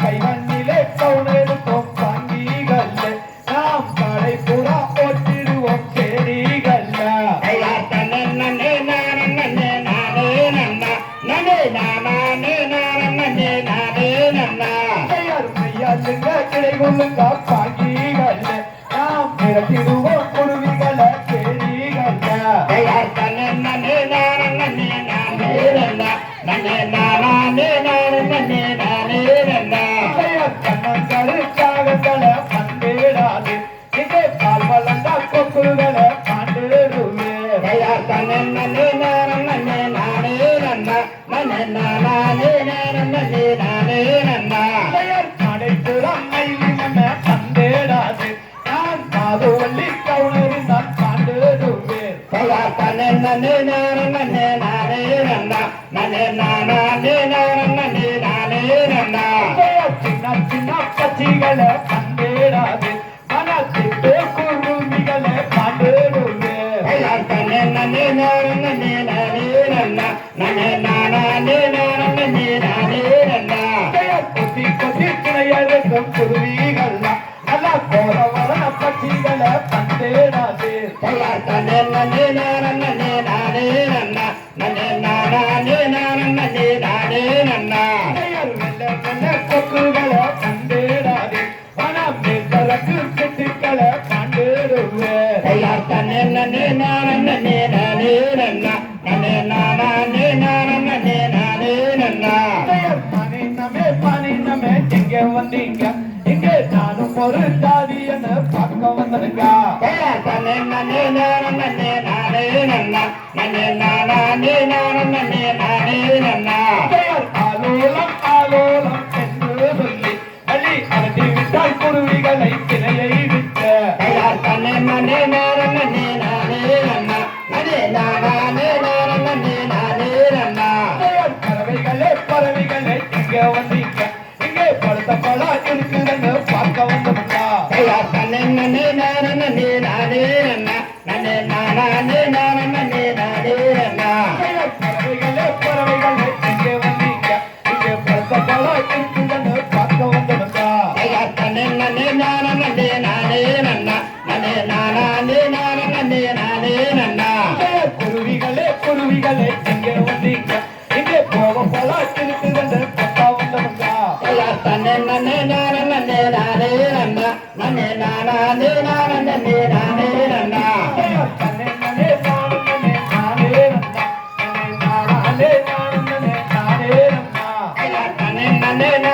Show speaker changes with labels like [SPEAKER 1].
[SPEAKER 1] கைவண்ணிலே கவுனெடுத்தோம் வாங்கிகள் நாம் கடை புறா ஓட்டிடுவோம் செடிகள் கிடை கொள்ளுங்க பாங்கிகள் நாம் நிறத்திடுவோம் குருவிகளை செடிகள் கண்ணங்களுக்காகங்களை பண்டேடாது இங்கே பால் வளர்ந்தா கொக்குகளை பாண்டேடுவே நடைபுறம் மைலி மன்ன பண்டேடாது நான் மாதுவள்ளி கவுனரி நான் பாண்டேடுவே சின்ன சின்ன பச்சிகளை பண்டேடாது மனத்திட்டு குருவிகளை பாண்டேடுவே கொத்தி கொத்தி கிளையெடுக்கும் குருவிகள் நல்லா போற வர பச்சிகளை பண்டேடாது கொக்குகளை பண்டேடாது மனம் மேற்கு கெட்டுக்களை பாண்டேடுவே பனினமே எங்க வந்தீங்க இங்கே நானும் ஒரு தாடியன பார்க்க வந்திருக்கா ஆலோலம் ஆலோலம் என்று சொல்லி அள்ளி அகட்டி விட்டால் குருவிகளை சிலையை விட்ட பறவைகளே பறவைகளே இங்க வந்தீங்க இங்கே படுத்த பழா இருக்குதுன்னு பார்க்க வந்தோம்னா பறவைகளே பறவைகளே இங்கே வந்தீங்க இங்கே படுத்த பழா இருக்குதுன்னு பார்க்க வந்தோம்னா குருவிகளே குருவிகளே இங்கே வந்தீங்க இங்கே போக பழா இருக்குதுன்னு பார்க்க வந்தோம்னா
[SPEAKER 2] நானே